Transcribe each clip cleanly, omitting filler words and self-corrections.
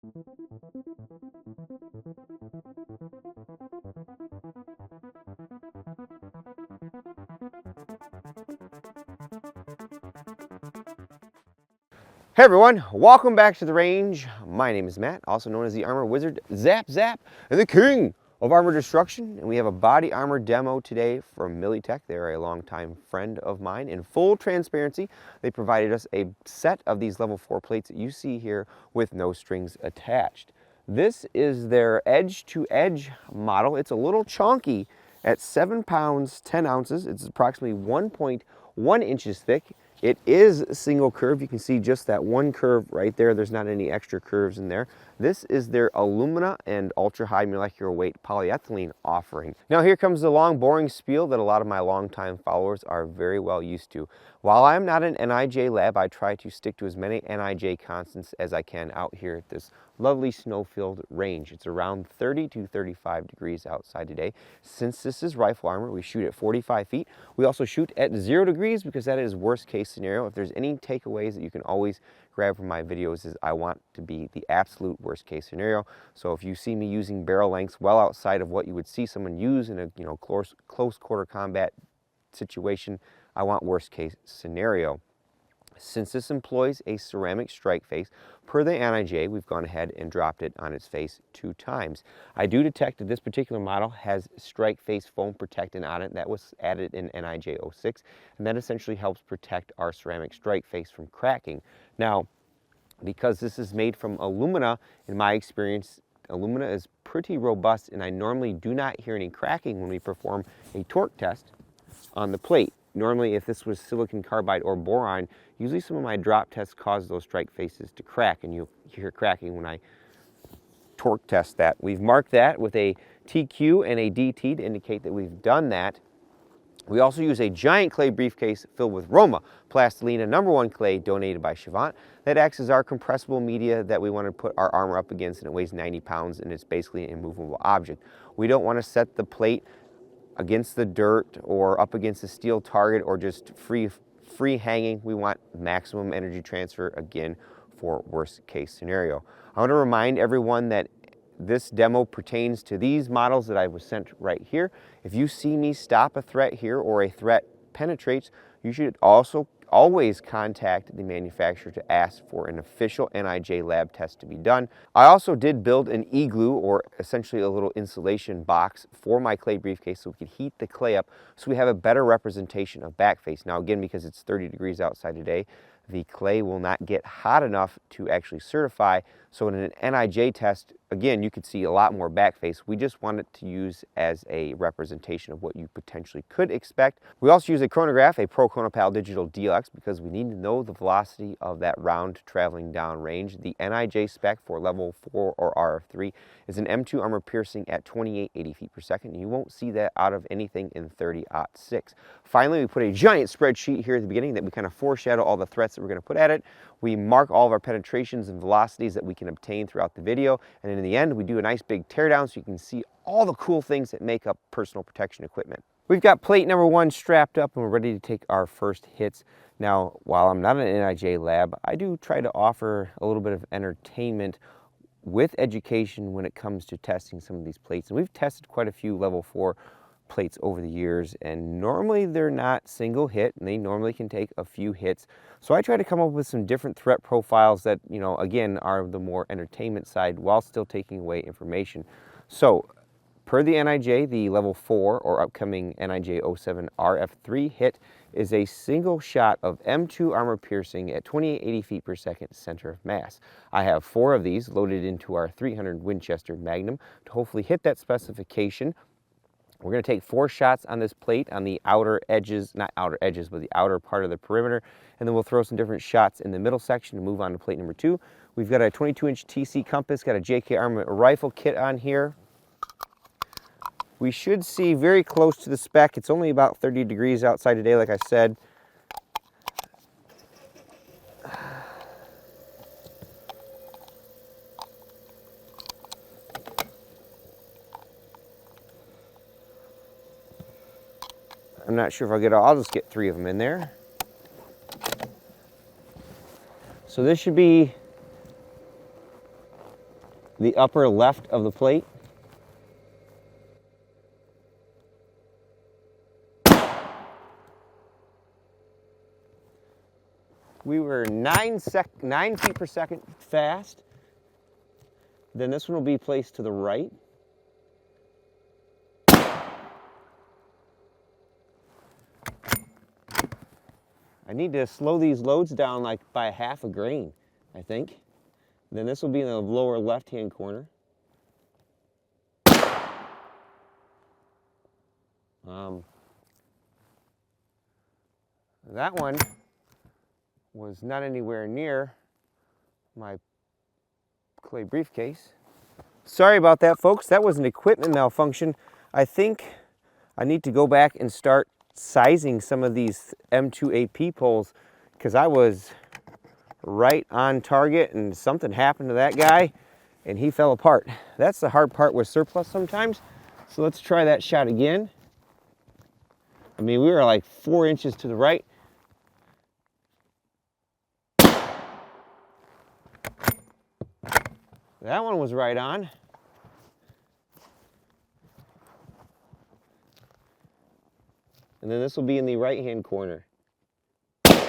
Hey everyone, welcome back to the range. My name is Matt, also known as the Armor Wizard, Zap Zap, and the King of Armor Destruction. And we have a body armor demo today from Militech. They're a longtime friend of mine. In full transparency, they provided us a set of these level 4 plates that you see here with no strings attached. This is their edge-to-edge model. It's a little chunky at 7 pounds, 10 ounces. It's approximately 1.1 inches thick. It is a single curve. You can see just that one curve right there. There's not any extra curves in there. This is their Alumina and ultra high molecular weight polyethylene offering. Now here comes the long boring spiel that a lot of my longtime followers are very well used to. While I'm not an NIJ lab, I try to stick to as many NIJ constants as I can out here at this lovely snow-filled range. It's around 30 to 35 degrees outside today. Since this is rifle armor, we shoot at 45 feet. We also shoot at 0 degrees because that is worst case scenario. If there's any takeaways that you can always grab from my videos, is I want to be the absolute worst case scenario. So if you see me using barrel lengths well outside of what you would see someone use in a close quarter combat situation, I want worst case scenario. Since this employs a ceramic strike face, per the NIJ, we've gone ahead and dropped it on its face 2 times. I do detect that this particular model has strike face foam protectant on it. That was added in NIJ 06, and that essentially helps protect our ceramic strike face from cracking. Now, because this is made from alumina, in my experience, alumina is pretty robust, and I normally do not hear any cracking when we perform a torque test on the plate. Normally, if this was silicon carbide or boron, usually some of my drop tests cause those strike faces to crack, and you'll hear cracking when I torque test that. We've marked that with a TQ and a DT to indicate that we've done that. We also use a giant clay briefcase filled with Roma Plastilina #1 clay donated by Chavant. That acts as our compressible media that we want to put our armor up against, and it weighs 90 pounds, and it's basically an immovable object. We don't want to set the plate against the dirt or up against a steel target or just free hanging. We want maximum energy transfer, again, for worst case scenario. I want to remind everyone that this demo pertains to these models that I was sent right here. If you see me stop a threat here or a threat penetrates, you should also always contact the manufacturer to ask for an official NIJ lab test to be done. I also did build an igloo, or essentially a little insulation box, for my clay briefcase so we could heat the clay up so we have a better representation of back face. Now again, because it's 30 degrees outside today, the clay will not get hot enough to actually certify. So in an NIJ test, again, you could see a lot more back face. We just want it to use as a representation of what you potentially could expect. We also use a chronograph, a Pro Chronopal Digital DLX, because we need to know the velocity of that round traveling down range. The NIJ spec for level 4 or RF3 is an M2 armor piercing at 2880 feet per second. You won't see that out of anything in 30-06. Finally, we put a giant spreadsheet here at the beginning that we kind of foreshadow all the threats that we're going to put at it. We mark all of our penetrations and velocities that we can obtain throughout the video, and in the end we do a nice big teardown so you can see all the cool things that make up personal protection equipment. We've got plate #1 strapped up and we're ready to take our first hits. Now, while I'm not an NIJ lab, I do try to offer a little bit of entertainment with education when it comes to testing some of these plates. And we've tested quite a few level 4 plates over the years, and normally they're not single hit, and they normally can take a few hits. So I try to come up with some different threat profiles that, again, are the more entertainment side while still taking away information. So per the NIJ, the level 4 or upcoming NIJ 07 RF3 hit is a single shot of M2 armor piercing at 2880 feet per second center of mass. I have 4 of these loaded into our 300 Winchester Magnum to hopefully hit that specification. We're going to take 4 shots on this plate on the outer edges, not outer edges, but the outer part of the perimeter, and then we'll throw some different shots in the middle section to move on to plate #2. We've got a 22-inch TC compass, got a JK Armament rifle kit on here. We should see very close to the spec. It's only about 30 degrees outside today, like I said. I'm not sure if I'll get all, I'll just get 3 of them in there. So this should be the upper left of the plate. We were 9 feet per second fast. Then this one will be placed to the right. I need to slow these loads down like by half a grain, I think. Then this will be in the lower left-hand corner. That one was not anywhere near my clay briefcase. Sorry about that, folks. That was an equipment malfunction. I think I need to go back and start sizing some of these M2 AP poles because I was right on target and something happened to that guy and he fell apart. That's the hard part with surplus sometimes. So let's try that shot again. I mean, we were like 4 inches to the right. That one was right on. And then this will be in the right-hand corner. And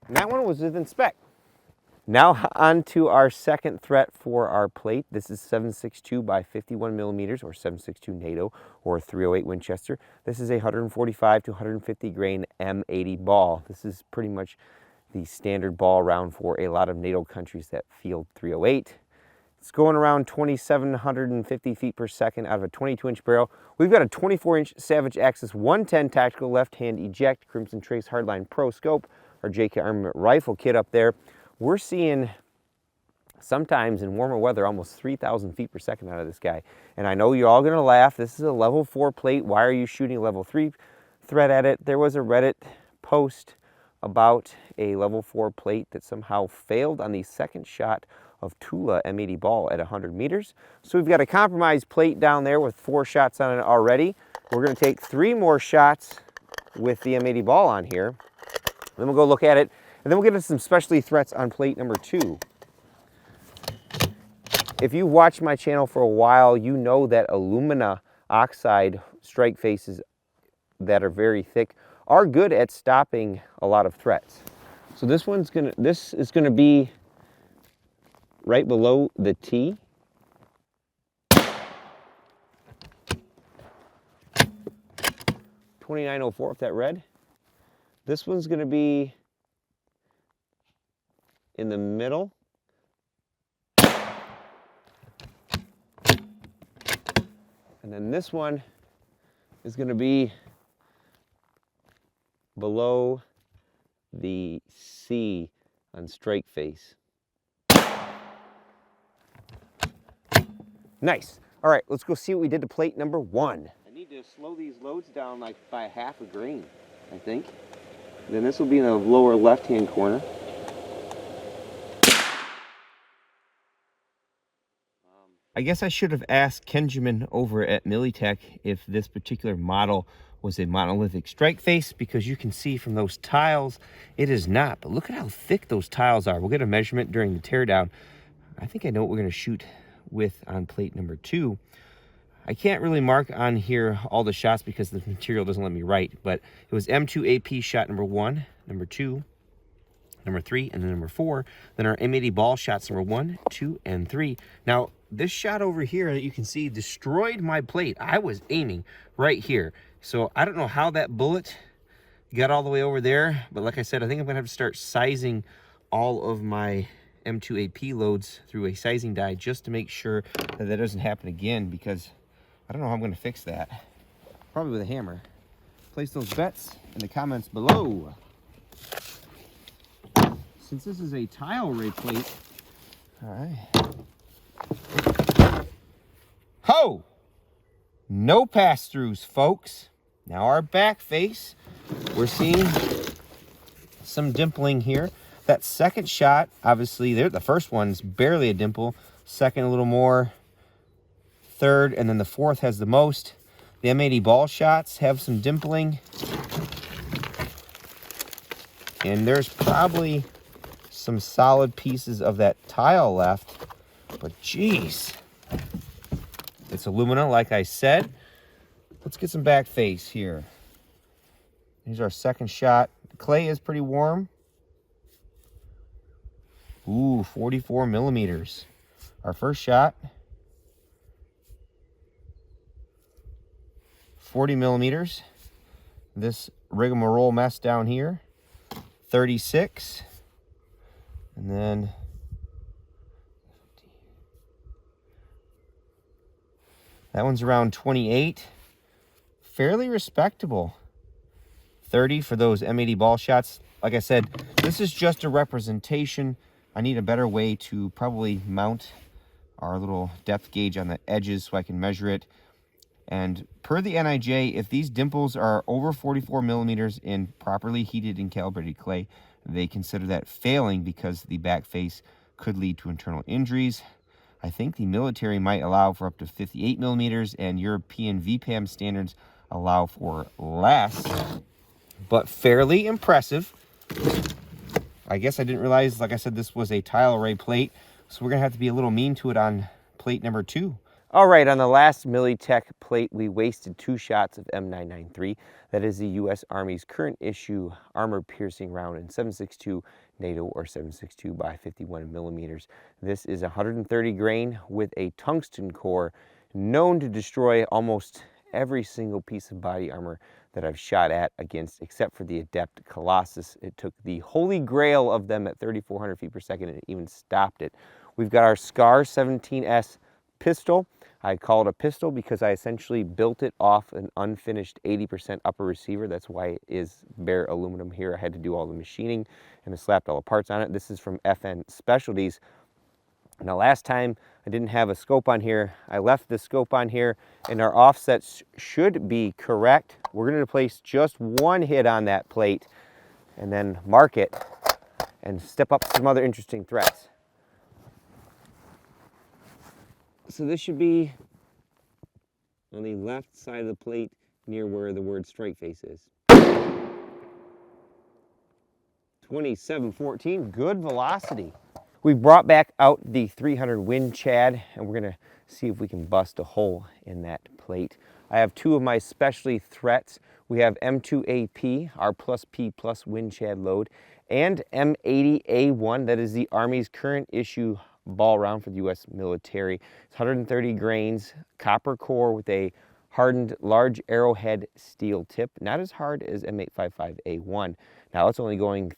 that one was within spec. Now on to our second threat for our plate. This is 7.62 by 51 millimeters, or 7.62 NATO, or 308 Winchester. This is a 145 to 150 grain M80 ball. This is pretty much the standard ball round for a lot of NATO countries that field 308. It's going around 2,750 feet per second out of a 22-inch barrel. We've got a 24-inch Savage Axis 110 tactical left-hand eject Crimson Trace Hardline Pro Scope, our JK Armament rifle kit up there. We're seeing sometimes in warmer weather almost 3,000 feet per second out of this guy. And I know you're all gonna laugh. This is a level 4 plate. Why are you shooting a level 3 threat at it? There was a Reddit post about a level 4 plate that somehow failed on the second shot of Tula M80 ball at 100 meters. So we've got a compromised plate down there with 4 shots on it already. We're gonna take 3 more shots with the M80 ball on here. Then we'll go look at it, and then we'll get into some specialty threats on plate number 2. If you've watched my channel for a while, you know that Alumina oxide strike faces that are very thick are good at stopping a lot of threats. So this is gonna be right below the T. $29.04 with that red. This one's gonna be in the middle. And then this one is gonna be below the C on strike face. Nice. All right, let's go see what we did to plate number 1. I need to slow these loads down like by half a grain, I think. Then this will be in the lower left-hand corner. I guess I should have asked Kenjamin over at Militech if this particular model was a monolithic strike face, because you can see from those tiles it is not. But look at how thick those tiles are. We'll get a measurement during the teardown. I think I know what we're going to shoot with on plate number 2. I can't really mark on here all the shots because the material doesn't let me write, but it was M2 AP shot number 1, number 2, number 3, and then number 4. Then our M80 ball shots number 1, 2, and 3. Now, this shot over here that you can see destroyed my plate. I was aiming right here. So I don't know how that bullet got all the way over there, but like I said, I think I'm gonna have to start sizing all of my M2 AP loads through a sizing die just to make sure that that doesn't happen again, because I don't know how I'm gonna fix that. Probably with a hammer. Place those bets in the comments below. Since this is a tile array plate, all right. Ho! No pass-throughs, folks. Now our back face, we're seeing some dimpling here. That second shot, obviously, there, the first one's barely a dimple. Second, a little more. Third, and then the fourth has the most. The M80 ball shots have some dimpling. And there's probably some solid pieces of that tile left, but geez, it's alumina, like I said. Let's get some back face here. Here's our second shot. The clay is pretty warm. Ooh, 44 millimeters. Our first shot, 40 millimeters. This rigmarole mess down here, 36. And then that one's around 28. Fairly respectable. 30 for those M80 ball shots. Like I said, this is just a representation. I need a better way to probably mount our little depth gauge on the edges so I can measure it. And per the NIJ, if these dimples are over 44 millimeters in properly heated and calibrated clay, they consider that failing because the back face could lead to internal injuries. I think the military might allow for up to 58 millimeters, and European VPAM standards allow for less, but fairly impressive. I guess I didn't realize, like I said, this was a tile array plate, so we're gonna have to be a little mean to it on plate number 2. All right, on the last Militech plate, we wasted 2 shots of M993. That is the U.S. Army's current issue armor-piercing round in 7.62 NATO or 7.62 by 51 millimeters. This is 130 grain with a tungsten core, known to destroy almost every single piece of body armor that I've shot at against, except for the Adept Colossus. It took the holy grail of them at 3,400 feet per second and it even stopped it. We've got our SCAR 17S pistol. I call it a pistol because I essentially built it off an unfinished 80% upper receiver. That's why it is bare aluminum here. I had to do all the machining and I slapped all the parts on it. This is from FN Specialties. Now last time I didn't have a scope on here. I left the scope on here and our offsets should be correct. We're going to place just one hit on that plate and then mark it and step up some other interesting threats. So this should be on the left side of the plate near where the word strike face is. 2714, good velocity. We brought back out the 300 Win Chad and we're gonna see if we can bust a hole in that plate. I have 2 of my specialty threats. We have M2AP, our plus P plus Win Chad load, and M80A1, that is the Army's current issue ball round for the U.S. military. It's 130 grains, copper core with a hardened large arrowhead steel tip, not as hard as M855A1. Now it's only going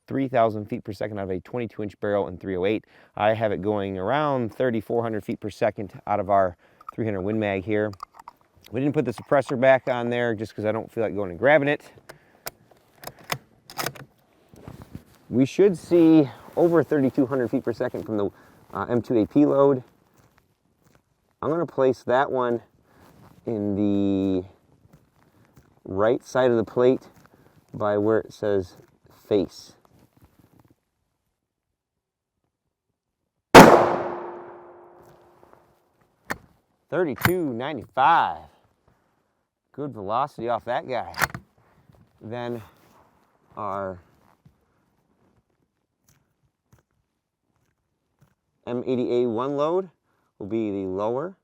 3,000 feet per second out of a 22-inch barrel in 308. I have it going around 3,400 feet per second out of our 300 Win Mag here. We didn't put the suppressor back on there just because I don't feel like going and grabbing it. We should see over 3,200 feet per second from the M2AP load. I'm going to place that one in the right side of the plate by where it says face. $32.95. Good velocity off that guy. Then our M80A1 load will be the lower.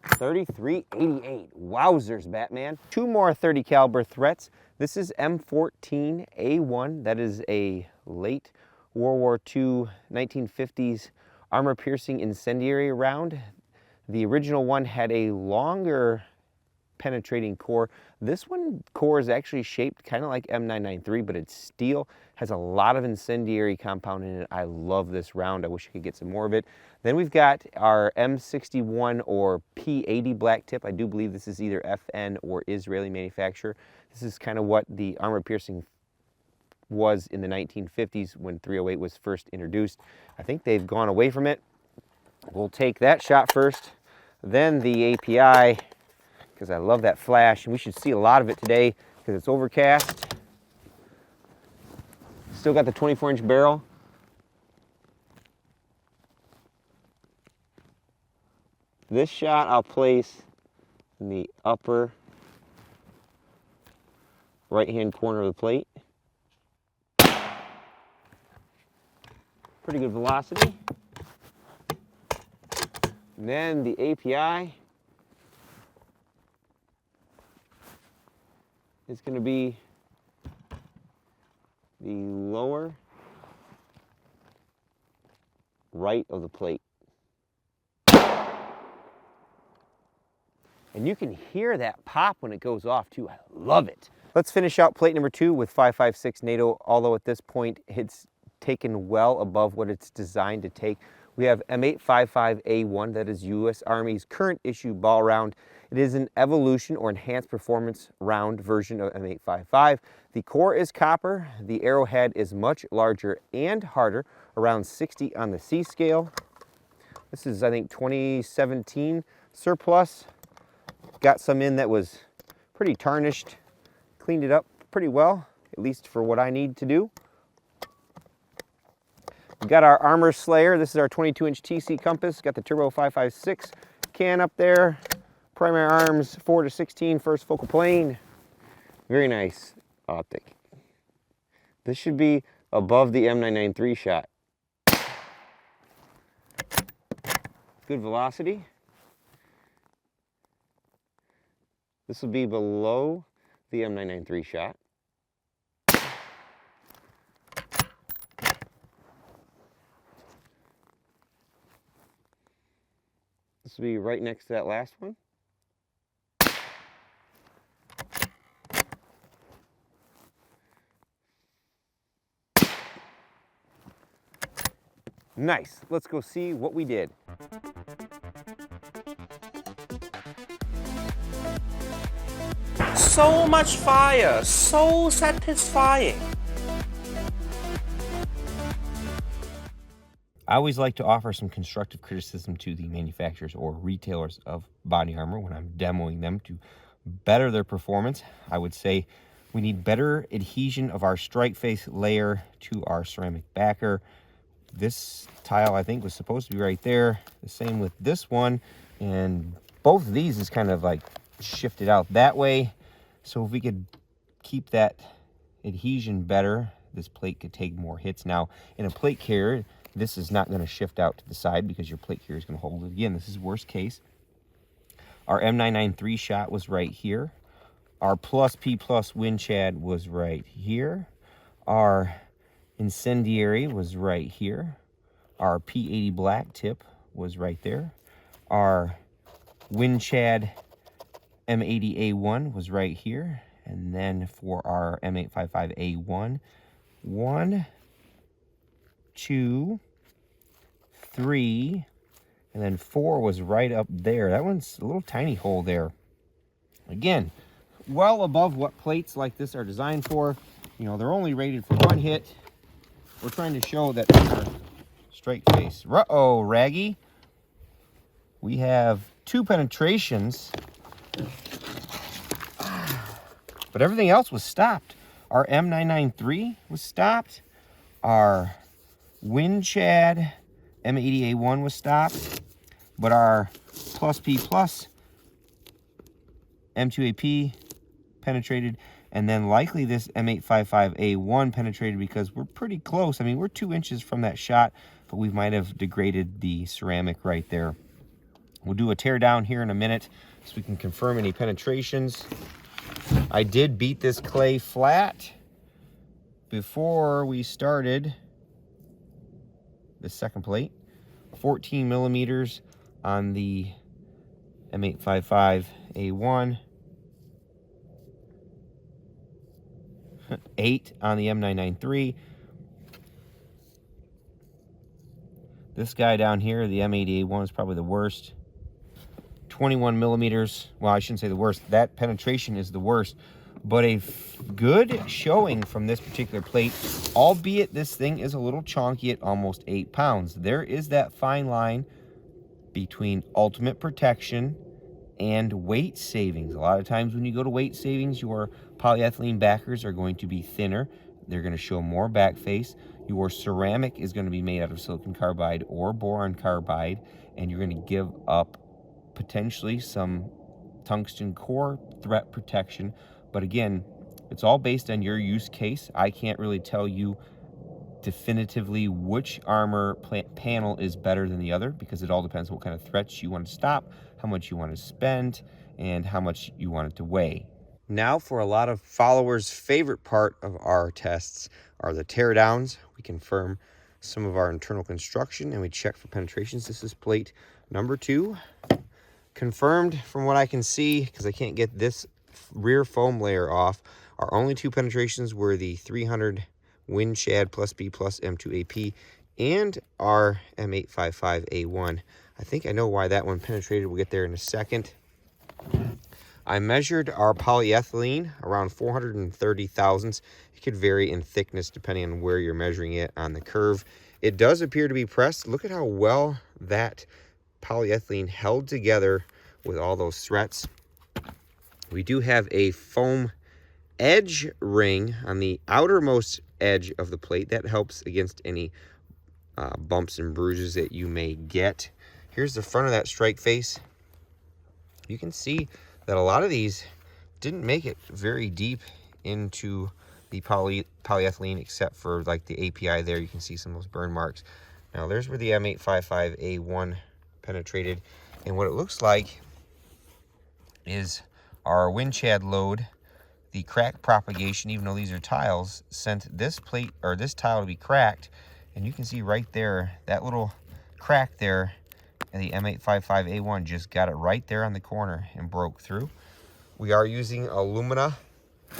33.88. Wowzers, Batman. 2 more 30 caliber threats. This is M14A1. That is a late World War II 1950s armor piercing incendiary round. The original one had a longer penetrating core. This one core is actually shaped kind of like M993, but it's steel, has a lot of incendiary compound in it. I love this round. I wish I could get some more of it. Then we've got our M61 or P80 black tip. I do believe this is either FN or Israeli manufacturer. This is kind of what the armor piercing was in the 1950s when 308 was first introduced. I think they've gone away from it. We'll take that shot first, then the API, because I love that flash, and we should see a lot of it today because it's overcast. Still got the 24-inch barrel. This shot I'll place in the upper right-hand corner of the plate. Pretty good velocity. And then the API is going to be the lower right of the plate. And you can hear that pop when it goes off too. I love it. Let's finish out plate number 2 with 5.56 NATO, although at this point it's taken well above what it's designed to take. We have M855A1, that is U.S. Army's current issue ball round. It is an evolution or enhanced performance round version of M855. The core is copper. The arrowhead is much larger and harder, around 60 on the C scale. This is, I think, 2017 surplus. Got some in that was pretty tarnished. Cleaned it up pretty well, at least for what I need to do. We've got our Armor Slayer. This is our 22-inch TC compass. Got the Turbo 5.56 can up there. Primary arms 4-16, first focal plane. Very nice optic. This should be above the M993 shot. Good velocity. This will be below the M993 shot. This will be right next to that last one. Nice. Let's go see what we did. So much fire, so satisfying. I always like to offer some constructive criticism to the manufacturers or retailers of body armor when I'm demoing them to better their performance. I would say we need better adhesion of our strike face layer to our ceramic backer. This tile, I think, was supposed to be right there. The same with this one. And both of these is kind of like shifted out that way. So if we could keep that adhesion better, this plate could take more hits. Now, in a plate carrier, this is not going to shift out to the side because your plate carrier is going to hold it. Again, this is worst case. Our M993 shot was right here. Our plus P plus wind chad was right here. Our incendiary was right here. Our P80 black tip was right there. Our wind chad M80A1 was right here. And then for our M855A1, 1, 2, 3, and then 4 was right up there. That one's a little tiny hole there. Again, well above what plates like this are designed for. You know, they're only rated for 1 hit. We're trying to show that our strike face. Uh-oh, Raggy. We have 2 penetrations. But everything else was stopped. Our M993 was stopped. Our wind chad M80A1 was stopped. But our plus P plus M2AP penetrated. And then likely this M855A1 penetrated because we're pretty close. I mean, we're 2 inches from that shot, but we might have degraded the ceramic right there. We'll do a tear down here in a minute so we can confirm any penetrations. I did beat this clay flat before we started the second plate. 14 millimeters on the M855A1. 8 on the M993. This guy down here, the M80A1, is probably the worst. 21 millimeters. Well, I shouldn't say the worst. That penetration is the worst. But a good showing from this particular plate, albeit this thing is a little chonky at almost 8 pounds. There is that fine line between ultimate protection and weight savings. A lot of times when you go to weight savings, your polyethylene backers are going to be thinner. They're going to show more back face. Your ceramic is going to be made out of silicon carbide or boron carbide, and you're going to give up potentially some tungsten core threat protection. But again, It's all based on your use case. I can't really tell you definitively which armor panel is better than the other, because it all depends what kind of threats you want to stop, how much you want to spend, and how much you want it to weigh. Now for a lot of followers' favorite part of our tests are the teardowns. We confirm some of our internal construction and we check for penetrations. This is plate number 2. Confirmed from what I can see, because I can't get this rear foam layer off, our only 2 penetrations were the 300 N.I.J. plus B plus M2 AP and our M855A1. I think I know why that one penetrated. We'll get there in a second. I measured our polyethylene around 430 thousandths. It could vary in thickness depending on where you're measuring it on the curve. It does appear to be pressed. Look at how well that polyethylene held together with all those threats. We do have a foam edge ring on the outermost edge of the plate. That helps against any bumps and bruises that you may get. Here's the front of that strike face. You can see that a lot of these didn't make it very deep into the polyethylene, except for like the API there. You can see some of those burn marks. Now there's where the M855A1 penetrated, and what it looks like is our N.I.J. load, the crack propagation, even though these are tiles, sent this plate or this tile to be cracked, and you can see right there that little crack there, and the M855A1 just got it right there on the corner and broke through. We are using Alumina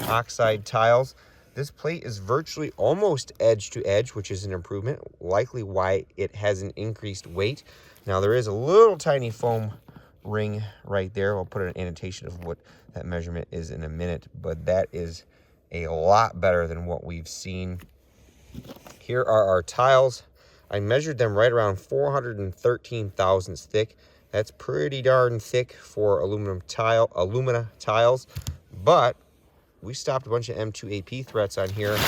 oxide tiles. This plate is virtually almost edge to edge, which is an improvement, likely why it has an increased weight. Now there is a little tiny foam ring right there. I'll put an annotation of what that measurement is in a minute, but that is a lot better than what we've seen. Here are our tiles. I measured them right around 413 thousandths thick. That's pretty darn thick for Alumina tiles, but we stopped a bunch of M2 AP threats on here.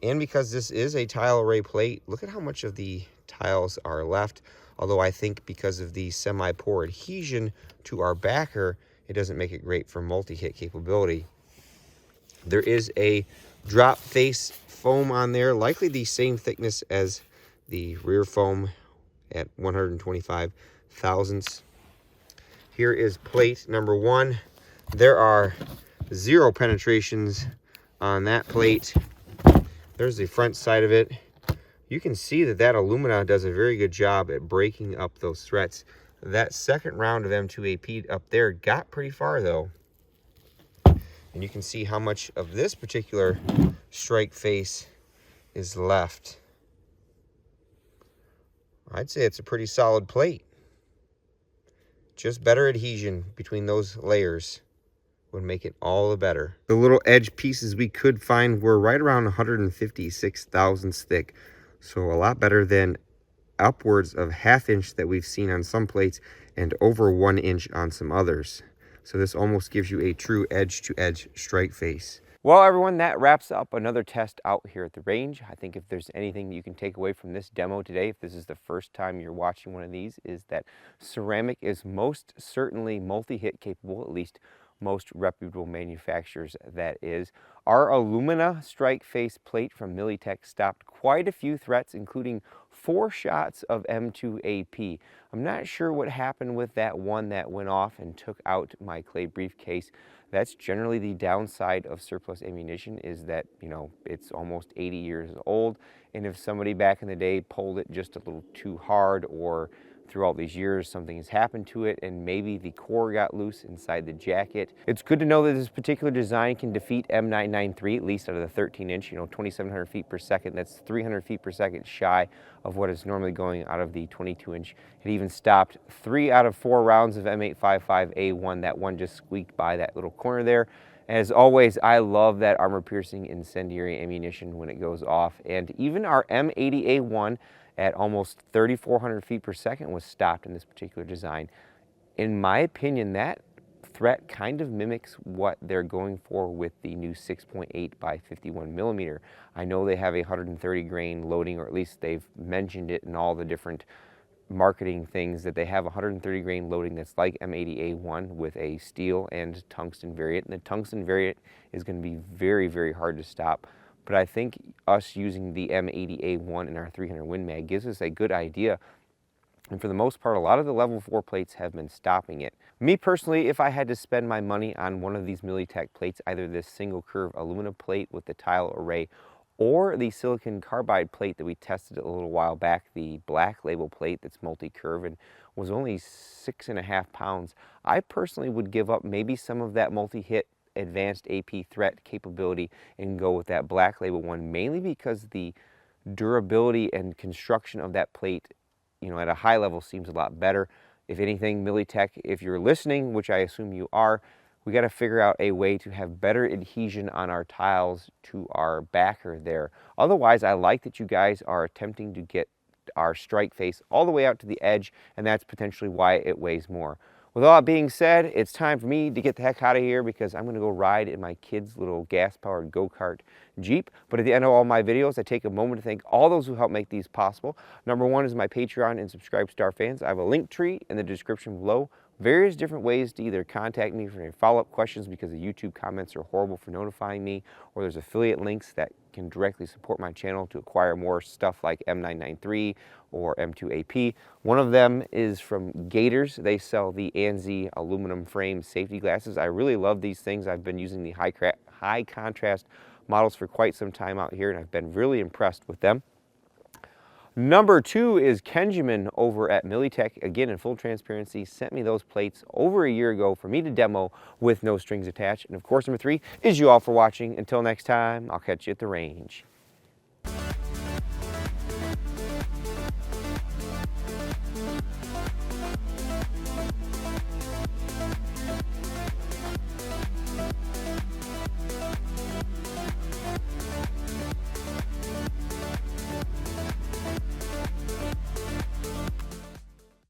And because this is a tile array plate, look at how much of the tiles are left. Although I think because of the semi-pore adhesion to our backer, it doesn't make it great for multi-hit capability. There is a drop face foam on there, likely the same thickness as the rear foam at 125 thousandths. Here is plate number 1. There are 0 penetrations on that plate. There's the front side of it. You can see that that Alumina does a very good job at breaking up those threats. That second round of M2 AP up there got pretty far though. And you can see how much of this particular strike face is left. I'd say it's a pretty solid plate. Just better adhesion between those layers would make it all the better. The little edge pieces we could find were right around 156 thousandths thick. So a lot better than upwards of ½ inch that we've seen on some plates and over 1 inch on some others. So this almost gives you a true edge-to-edge strike face. Well, everyone, that wraps up another test out here at the range. I think if there's anything you can take away from this demo today, if this is the first time you're watching one of these, is that ceramic is most certainly multi-hit capable, at least most reputable manufacturers that is. Our Alumina strike face plate from Militech stopped quite a few threats, including 4 shots of M2 AP. I'm not sure what happened with that one that went off and took out my clay briefcase. That's generally the downside of surplus ammunition, is that, you know, it's almost 80 years old, and if somebody back in the day pulled it just a little too hard, or through all these years something has happened to it and maybe the core got loose inside the jacket. It's good to know that this particular design can defeat M993, at least out of the 13-inch, 2,700 feet per second. That's 300 feet per second shy of what is normally going out of the 22-inch. It even stopped 3 out of 4 rounds of M855A1. That one just squeaked by that little corner there. As always, I love that armor-piercing incendiary ammunition when it goes off. And even our M80A1 at almost 3,400 feet per second was stopped in this particular design. In my opinion, that threat kind of mimics what they're going for with the new 6.8 by 51 millimeter. I know they have a 130 grain loading, or at least they've mentioned it in all the different marketing things that they have 130 grain loading that's like M80A1 with a steel and tungsten variant. And the tungsten variant is going to be very, very hard to stop. But I think us using the M80A1 in our 300 Win Mag gives us a good idea. And for the most part, a lot of the level 4 plates have been stopping it. Me personally, if I had to spend my money on one of these Militech plates, either this single curve Alumina plate with the tile array or the silicon carbide plate that we tested a little while back, the black label plate that's multi-curve and was only 6.5 pounds, I personally would give up maybe some of that multi-hit advanced AP threat capability and go with that black label one, mainly because the durability and construction of that plate, you know, at a high level seems a lot better. If anything, Militech, if you're listening, which I assume you are, we got to figure out a way to have better adhesion on our tiles to our backer there. Otherwise, I like that you guys are attempting to get our strike face all the way out to the edge, and that's potentially why it weighs more. With all that being said, it's time for me to get the heck out of here because I'm going to go ride in my kid's little gas-powered go-kart Jeep. But at the end of all my videos, I take a moment to thank all those who help make these possible. Number one is my Patreon and Subscribe Star fans. I have a link tree in the description below. Various different ways to either contact me for any follow-up questions because the YouTube comments are horrible for notifying me, or there's affiliate links that can directly support my channel to acquire more stuff like M993 or M2AP. One of them is from Gators. They sell the R.A.N.G.E aluminum frame safety glasses. I really love these things. I've been using the high contrast models for quite some time out here, and I've been really impressed with them. Number two is Kenjamin over at Militech. Again, in full transparency, sent me those plates over a year ago for me to demo with no strings attached. And of course, number three is you all for watching. Until next time, I'll catch you at the range.